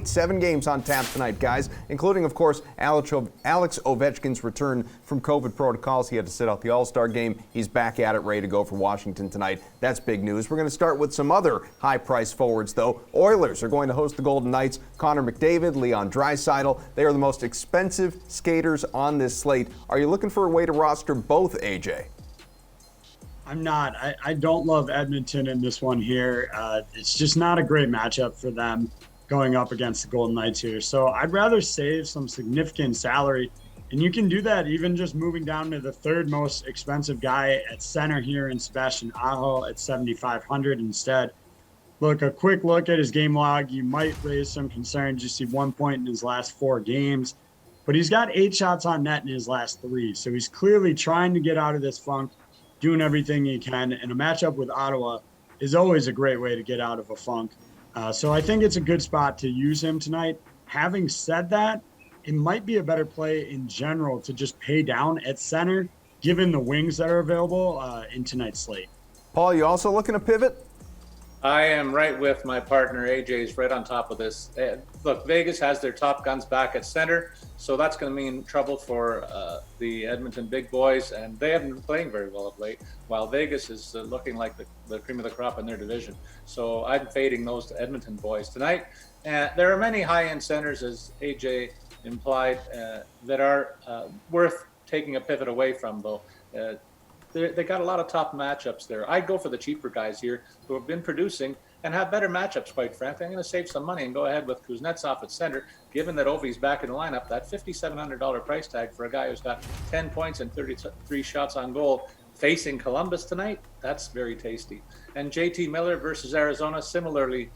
7 games on tap tonight, guys, including, of course, Alex Ovechkin's return from COVID protocols. He had to sit out the All-Star game. He's back at it, ready to go for Washington tonight. That's big news. We're going to start with some other high-priced forwards, though. Oilers are going to host the Golden Knights. Connor McDavid, Leon Draisaitl. They are the most expensive skaters on this slate. Are you looking for a way to roster both, AJ? I'm not. I don't love Edmonton in this one here. It's just not a great matchup for them going up against the Golden Knights here. So I'd rather save some significant salary. And you can do that even just moving down to the third most expensive guy at center here in Sebastian Aho at 7,500 instead. Look, a quick look at his game log, you might raise some concerns. You see 1 point in his last 4 games, but he's got 8 shots on net in his last 3. So he's clearly trying to get out of this funk, doing everything he can. And a matchup with Ottawa is always a great way to get out of a funk. So I think it's a good spot to use him tonight. Having said that, it might be a better play in general to just pay down at center, given the wings that are available in tonight's slate. Paul, you also looking to pivot? I am right with my partner. AJ's right on top of this. Look, Vegas has their top guns back at center, so that's going to mean trouble for the Edmonton big boys, and they haven't been playing very well of late, while Vegas is looking like the cream of the crop in their division. So I'm fading those Edmonton boys tonight. There are many high-end centers, as AJ implied, that are worth taking a pivot away from, though. They got a lot of top matchups there. I'd go for the cheaper guys here who have been producing and have better matchups, quite frankly. I'm going to save some money and go ahead with Kuznetsov at center, given that Ovi's back in the lineup. That $5,700 price tag for a guy who's got 10 points and 33 shots on goal facing Columbus tonight, that's very tasty. And JT Miller versus Arizona, similarly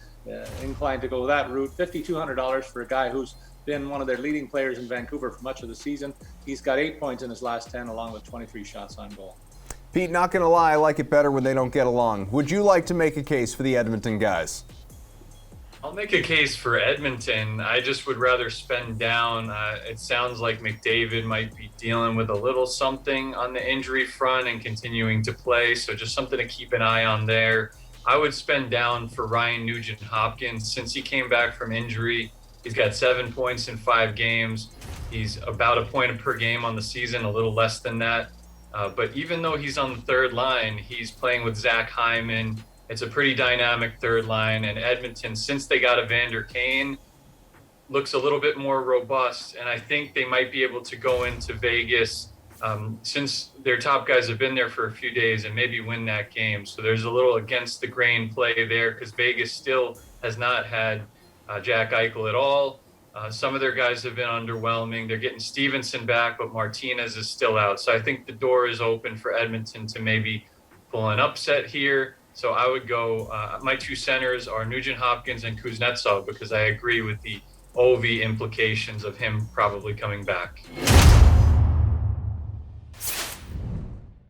inclined to go that route. $5,200 for a guy who's been one of their leading players in Vancouver for much of the season. He's got 8 points in his last 10, along with 23 shots on goal. Pete, not going to lie, I like it better when they don't get along. Would you like to make a case for the Edmonton guys? I'll make a case for Edmonton. I just would rather spend down. It sounds like McDavid might be dealing with a little something on the injury front and continuing to play, so just something to keep an eye on there. I would spend down for Ryan Nugent-Hopkins. Since he came back from injury, he's got 7 points in 5 games. He's about a point per game on the season, a little less than that. But even though he's on the third line, he's playing with Zach Hyman. It's a pretty dynamic third line. And Edmonton, since they got Evander Kane, looks a little bit more robust. And I think they might be able to go into Vegas since their top guys have been there for a few days and maybe win that game. So there's a little against the grain play there because Vegas still has not had Jack Eichel at all. Some of their guys have been underwhelming. They're getting Stevenson back, but Martinez is still out. So I think the door is open for Edmonton to maybe pull an upset here. So I would go, my 2 centers are Nugent-Hopkins and Kuznetsov because I agree with the Ovi implications of him probably coming back.